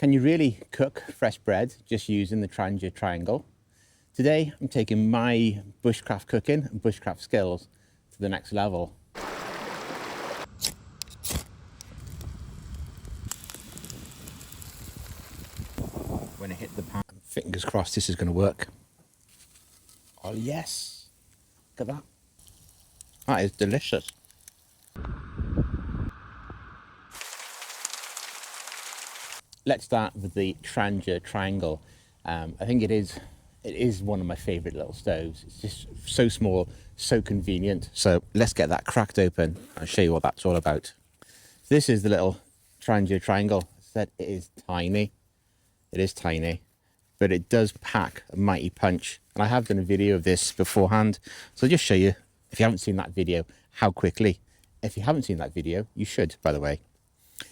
Can you really cook fresh bread just using the Trangia Triangle? Today, I'm taking my bushcraft cooking and bushcraft skills to the next level. When I hit the pan, fingers crossed this is going to work. Oh yes, look at that. That is delicious. Let's start with the Trangia Triangle. I think it is one of my favorite little stoves. It's just so small, so convenient. So let's get that cracked open. I'll show you what that's all about. This is the little Trangia Triangle. I said it is tiny. It is tiny, but it does pack a mighty punch. And I have done a video of this beforehand. So I'll just show you, if you haven't seen that video, how quickly. If you haven't seen that video, you should, by the way.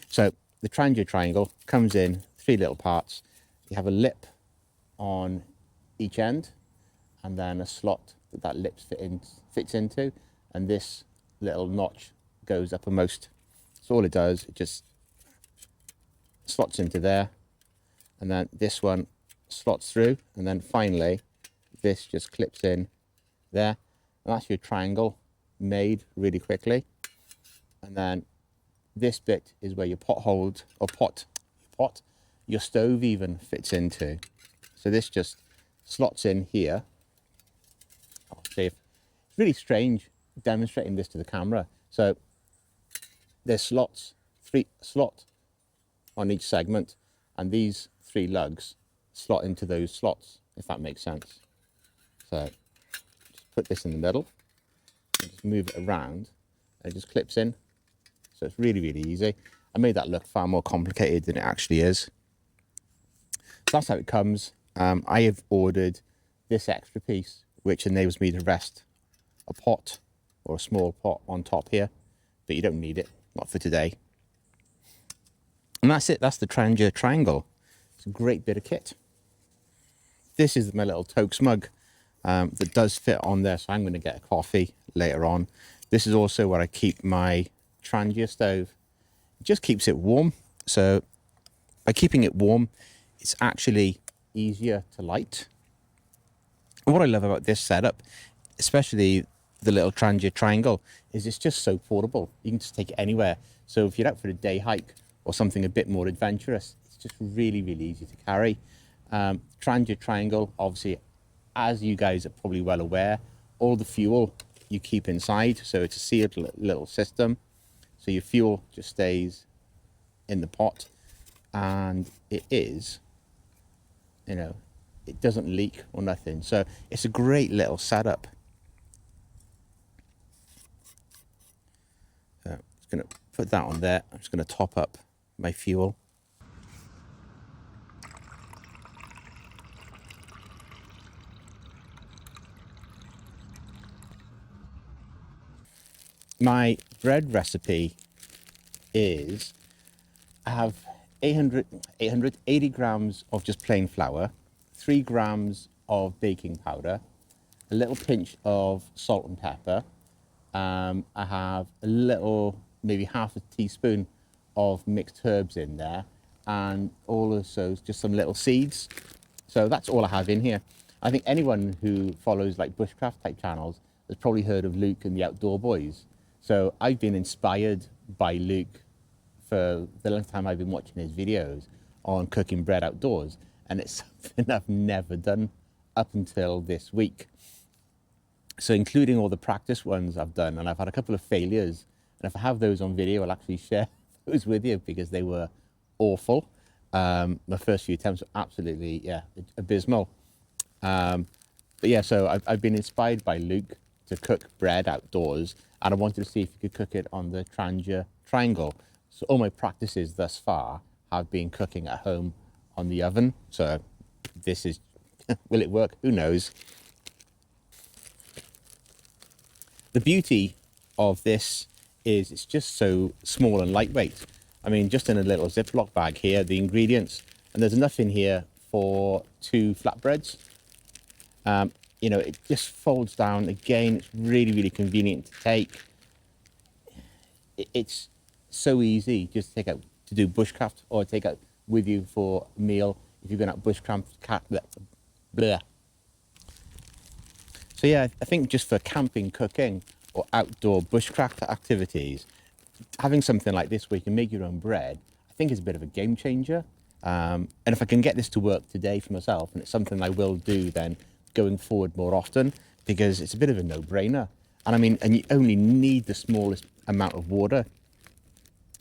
So the Trangia Triangle comes in 3 little parts. You have a lip on each end, and then a slot that lip fits into, and this little notch goes uppermost. So all it does, it just slots into there, and then this one slots through, and then finally this just clips in there, and that's your triangle made really quickly. And then this bit is where your your stove even fits into. So this just slots in here. I'll see if it's really strange demonstrating this to the camera. So there's 3 slots on each segment, and these 3 lugs slot into those slots, if that makes sense. So just put this in the middle and just move it around, and it just clips in. So it's really, really easy. I made that look far more complicated than it actually is. So that's how it comes. I have ordered this extra piece, which enables me to rest a pot or a small pot on top here, but you don't need it, not for today. And that's it, that's the Trangia Triangle. It's a great bit of kit. This is my little Tokes mug that does fit on there, so I'm going to get a coffee later on. This is also where I keep my Trangia stove. It just keeps it warm. So by keeping it warm, it's actually easier to light. And what I love about this setup, especially the little Trangia Triangle, is it's just so portable. You can just take it anywhere. So if you're out for a day hike or something a bit more adventurous, it's just really, really easy to carry. Trangia Triangle, obviously, as you guys are probably well aware, all the fuel you keep inside. So it's a sealed little system. So your fuel just stays in the pot, and it is, you know, it doesn't leak or nothing. So it's a great little setup. So I'm just going to put that on there. I'm just going to top up my fuel. My bread recipe is, I have 880 grams of just plain flour, 3 grams of baking powder, a little pinch of salt and pepper. I have a little, maybe half a teaspoon of mixed herbs in there, and also just some little seeds. So that's all I have in here. I think anyone who follows like bushcraft type channels has probably heard of Luke and the Outdoor Boys. So I've been inspired by Luke for the length time I've been watching his videos on cooking bread outdoors, and it's something I've never done up until this week. So including all the practice ones I've done, and I've had a couple of failures, and if I have those on video, I'll actually share those with you because they were awful. My first few attempts were absolutely, abysmal. But yeah, so I've been inspired by Luke to cook bread outdoors, and I wanted to see if you could cook it on the Trangia Triangle. So all my practices thus far have been cooking at home on the oven. So this is, will it work? Who knows? The beauty of this is it's just so small and lightweight. I mean, just in a little Ziploc bag here, the ingredients, and there's enough in here for 2 flatbreads. You know, it just folds down. Again, it's really, really convenient to take. It's so easy just to take out to do bushcraft or take out with you for a meal if you're going out bushcraft. Blah. So yeah, I think just for camping, cooking, or outdoor bushcraft activities, having something like this where you can make your own bread, I think is a bit of a game changer. And if I can get this to work today for myself, and it's something I will do then going forward more often, because it's a bit of a no-brainer. And I mean, and you only need the smallest amount of water.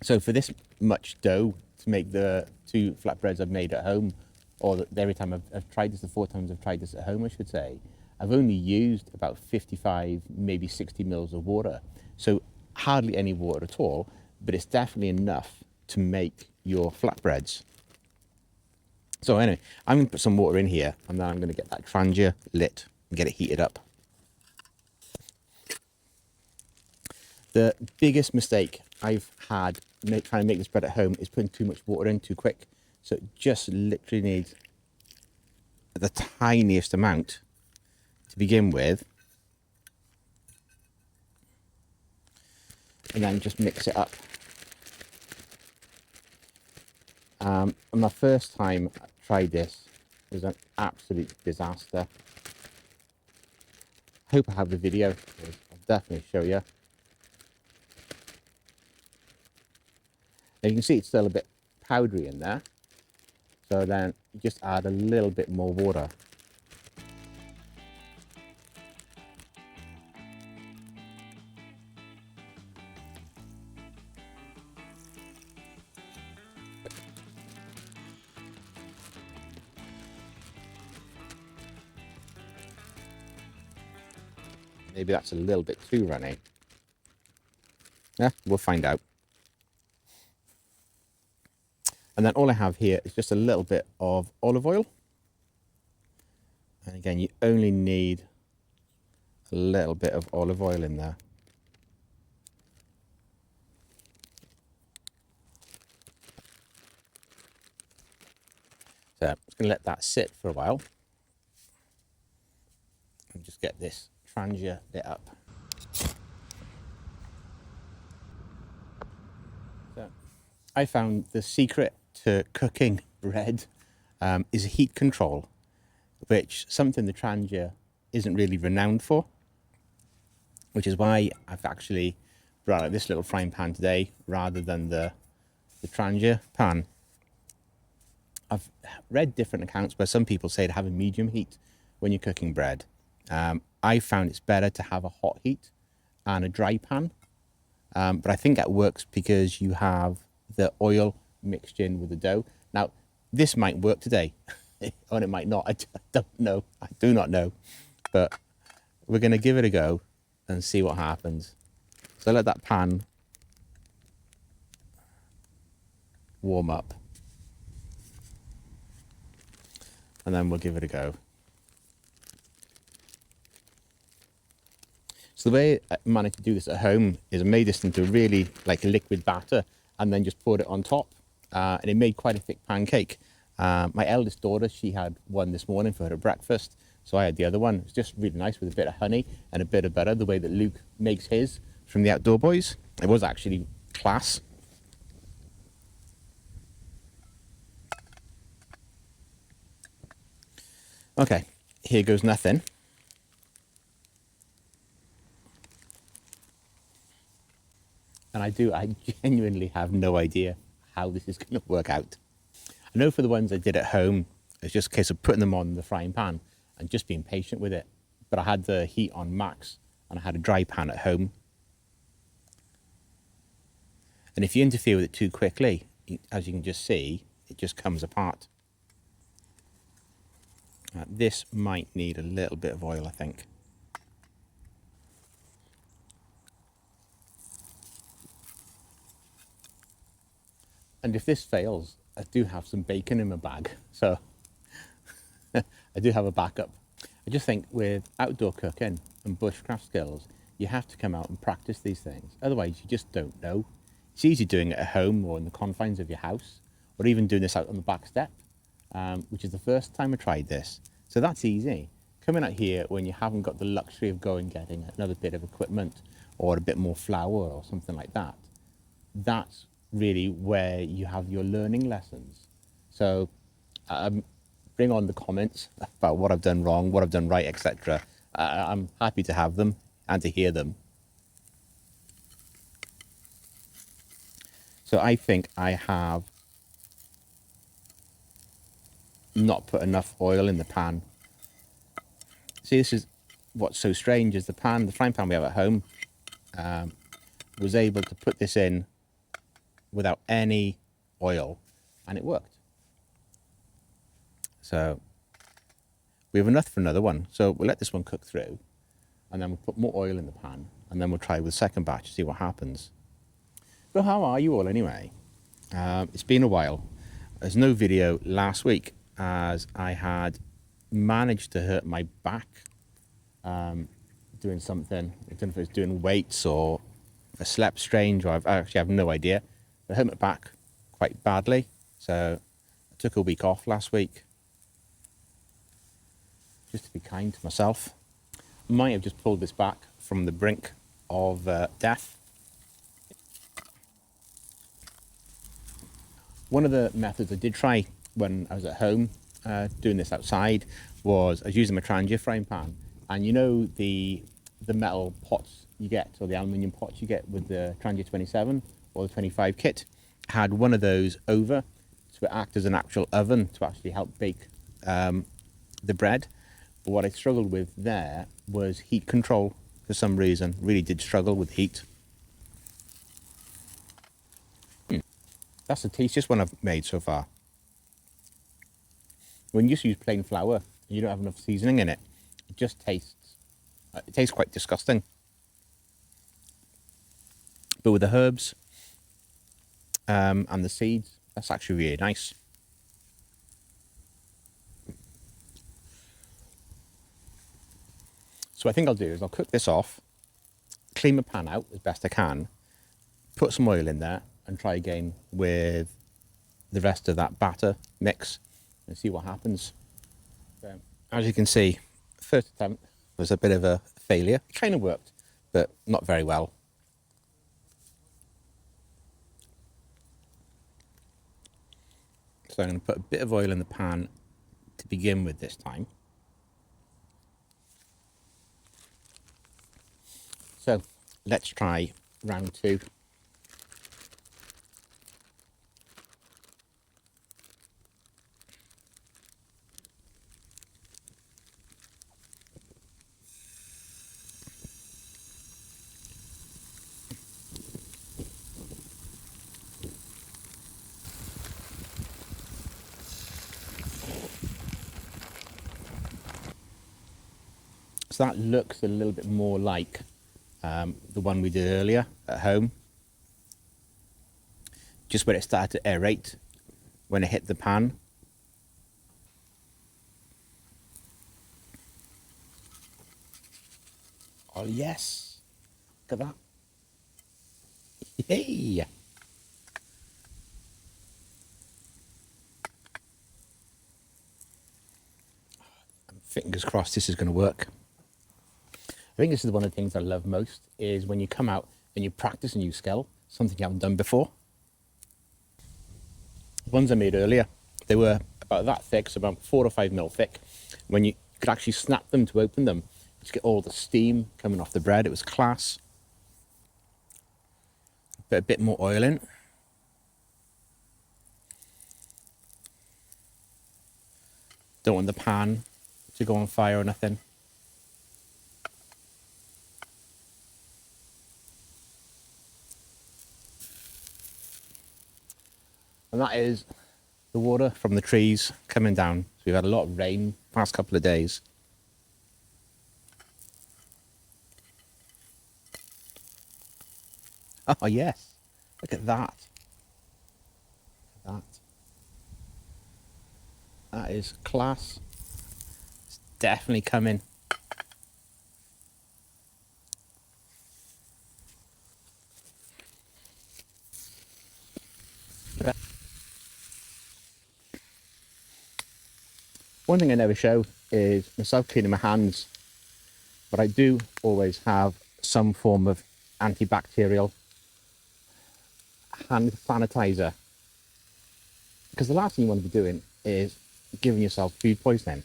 So for this much dough to make the 2 flatbreads I've made at home, or every time I've tried this, the 4 times I've tried this at home, I should say, I've only used about 55, maybe 60 mils of water. So hardly any water at all, but it's definitely enough to make your flatbreads. So anyway, I'm gonna put some water in here, and then I'm gonna get that Trangia lit and get it heated up. The biggest mistake I've had trying to make this bread at home is putting too much water in too quick. So it just literally needs the tiniest amount to begin with, and then just mix it up. And my first time I tried this was an absolute disaster. I hope I have the video, because I'll definitely show you. Now you can see it's still a bit powdery in there, so then you just add a little bit more water. Maybe that's a little bit too runny. Yeah, we'll find out. And then all I have here is just a little bit of olive oil. And again, you only need a little bit of olive oil in there. So I'm just going to let that sit for a while and just get this Trangia lit up. So I found the secret to cooking bread is heat control, which something the Trangia isn't really renowned for, which is why I've actually brought out this little frying pan today rather than the Trangia pan. I've read different accounts where some people say to have a medium heat when you're cooking bread. I found it's better to have a hot heat and a dry pan, but I think that works because you have the oil mixed in with the dough. Now, this might work today, or it might not. I don't know. I do not know, but we're going to give it a go and see what happens. So let that pan warm up, and then we'll give it a go. So the way I managed to do this at home is I made this into really like a liquid batter and then just poured it on top, and it made quite a thick pancake. My eldest daughter, she had one this morning for her breakfast, so I had the other one. It was just really nice with a bit of honey and a bit of butter, the way that Luke makes his from the Outdoor Boys. It was actually class. Okay, here goes nothing. And I genuinely have no idea how this is going to work out. I know for the ones I did at home, it's just a case of putting them on the frying pan and just being patient with it. But I had the heat on max and I had a dry pan at home. And if you interfere with it too quickly, as you can just see, it just comes apart. This might need a little bit of oil, I think. And if this fails, I do have some bacon in my bag, so I do have a backup. I just think with outdoor cooking and bushcraft skills, you have to come out and practice these things. Otherwise, you just don't know. It's easy doing it at home or in the confines of your house, or even doing this out on the back step, which is the first time I tried this. So that's easy. Coming out here when you haven't got the luxury of going getting another bit of equipment or a bit more flour or something like that, that's really where you have your learning lessons. So bring on the comments about what I've done wrong, what I've done right, etc. I'm happy to have them and to hear them. So I think I have not put enough oil in the pan. See, this is what's so strange is the frying pan we have at home was able to put this in without any oil, and it worked. So we have enough for another one. So we'll let this one cook through, and then we'll put more oil in the pan, and then we'll try with the second batch to see what happens. But how are you all anyway? It's been a while. There's no video last week as I had managed to hurt my back doing something. I don't know if it was doing weights or if I slept strange, or I actually have no idea. But I hurt my back quite badly, so I took a week off last week just to be kind to myself. I might have just pulled this back from the brink of death. One of the methods I did try when I was at home doing this outside was I was using my Trangia frying pan, and you know the metal pots you get, or the aluminium pots you get with the Trangia 27 or the 25 kit, had one of those over to act as an actual oven to actually help bake the bread. But what I struggled with there was heat control for some reason. Really did struggle with heat. That's the tastiest one I've made so far. When you just use plain flour and you don't have enough seasoning in it, it just tastes quite disgusting. But with the herbs and the seeds, that's actually really nice. So what I think I'll do is I'll cook this off, clean my pan out as best I can, put some oil in there, and try again with the rest of that batter mix and see what happens. So, as you can see, first attempt was a bit of a failure. It kind of worked, but not very well. So I'm going to put a bit of oil in the pan to begin with this time. So let's try round two. So that looks a little bit more like the one we did earlier at home. Just when it started to aerate, when it hit the pan. Oh yes, look at that. Yay! Fingers crossed this is going to work. I think this is one of the things I love most, is when you come out and you practice a new skill, something you haven't done before. The ones I made earlier, they were about that thick, so about 4 or 5 mil thick. When you could actually snap them to open them, just get all the steam coming off the bread. It was class. Put a bit more oil in. Don't want the pan to go on fire or nothing. And that is the water from the trees coming down. So we've had a lot of rain the past couple of days. Oh yes, look at that. Look at that. That is class. It's definitely coming. One thing I never show is myself cleaning my hands, but I do always have some form of antibacterial hand sanitizer. Because the last thing you want to be doing is giving yourself food poisoning.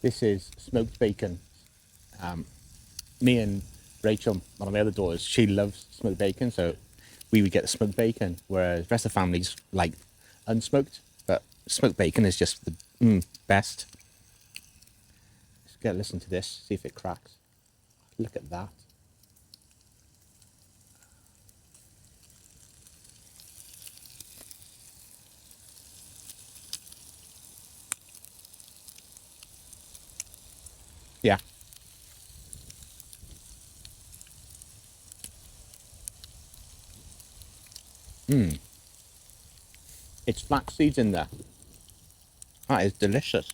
This is smoked bacon. Me and Rachel, one of my other daughters, she loves smoked bacon, so we would get the smoked bacon, whereas the rest of the families like unsmoked, but smoked bacon is just the best. Let's get a listen to this, see if it cracks. Look at that. Yeah. It's flax seeds in there. That is delicious.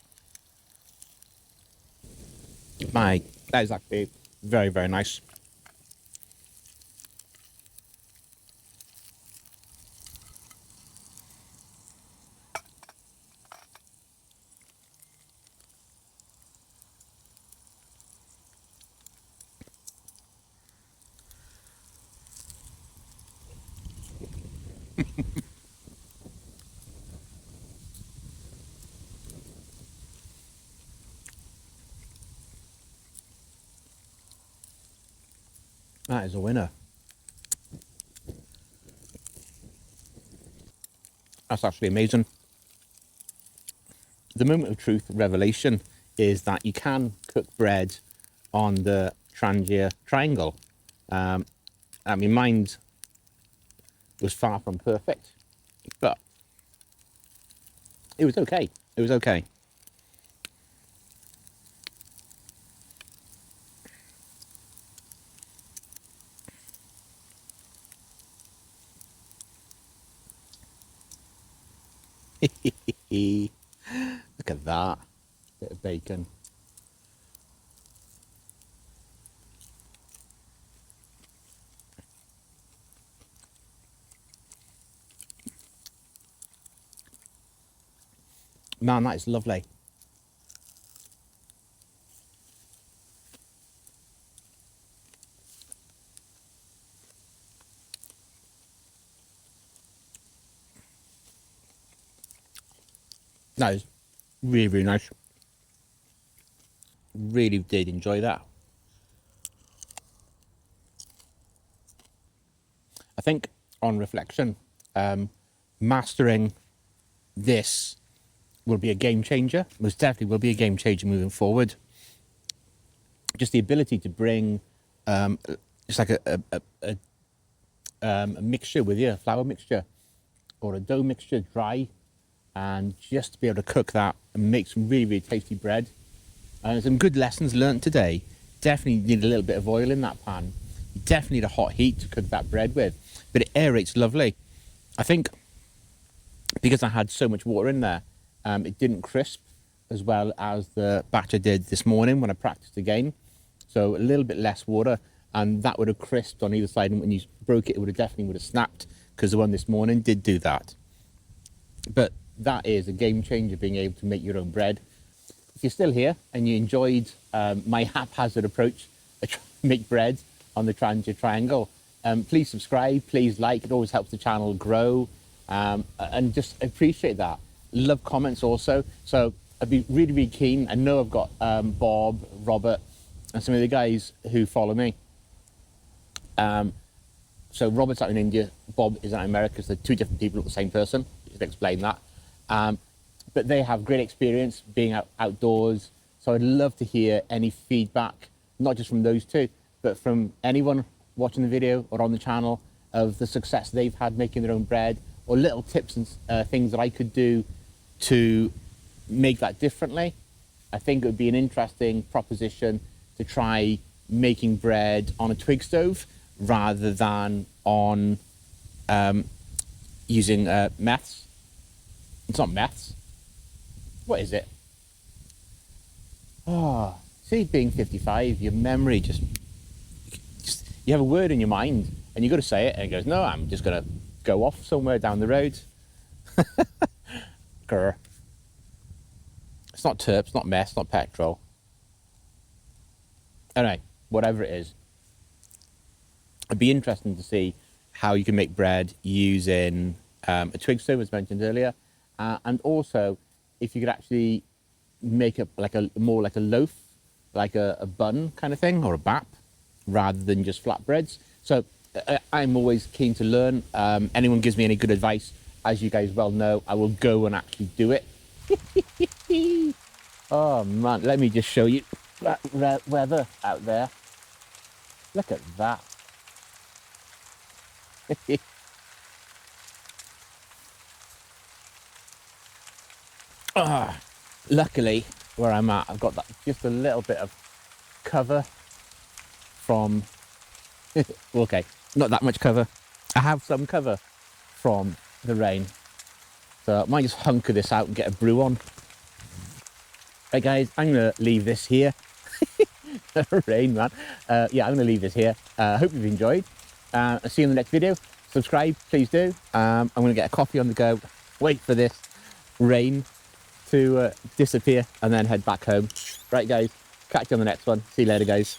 That is actually very, very nice. That is a winner. That's actually amazing. The moment of truth revelation is that you can cook bread on the Trangia Triangle. I mean, mine was far from perfect, but it was okay. It was okay. Look at that. Bit of bacon. Man, that is lovely. That is really, really nice. Really did enjoy that. I think on reflection, mastering this will be a game changer. Most definitely will be a game changer moving forward. Just the ability to bring it's like a mixture with you, a flour mixture or a dough mixture, dry, and just to be able to cook that and make some really, really tasty bread. And some good lessons learned today. Definitely need a little bit of oil in that pan. You definitely need a hot heat to cook that bread with, but it aerates lovely. I think because I had so much water in there, it didn't crisp as well as the batch I did this morning when I practiced again. So a little bit less water, and that would have crisped on either side, and when you broke it, it would have definitely snapped, because the one this morning did do that. But that is a game changer, being able to make your own bread. If you're still here and you enjoyed my haphazard approach to make bread on the Trangia Triangle, please subscribe, please like. It always helps the channel grow, and just appreciate that. Love comments also. So I'd be really, really keen. I know I've got Bob, Robert, and some of the guys who follow me. So Robert's out in India, Bob is out in America, so they're two different people, not the same person. You should explain that. But they have great experience being outdoors. So I'd love to hear any feedback, not just from those two, but from anyone watching the video or on the channel, of the success they've had making their own bread, or little tips and things that I could do to make that differently. I think it would be an interesting proposition to try making bread on a twig stove rather than on using meths. It's not meths. What is it? Oh, see, being 55, your memory just you have a word in your mind and you got to say it, and it goes, no, I'm just going to go off somewhere down the road. Grr. It's not turp, it's not mess, not petrol. Anyway, whatever it is, it'd be interesting to see how you can make bread using a twig stove, as mentioned earlier, and also if you could actually make a more like a loaf, like a bun kind of thing, or a bap, rather than just flatbreads. So I'm always keen to learn. Anyone gives me any good advice, as you guys well know, I will go and actually do it. Oh man, let me just show you that weather out there. Look at that. Luckily, where I'm at, I've got that just a little bit of cover from, okay, not that much cover. I have some cover from the rain. So I might just hunker this out and get a brew on. Right guys, I'm gonna leave this here. Rain, man. Yeah, I'm gonna leave this here. Hope you've enjoyed. I'll see you in the next video. Subscribe, please do. I'm gonna get a coffee on the go, wait for this rain to disappear, and then head back home. Right guys, catch you on the next one. See you later guys.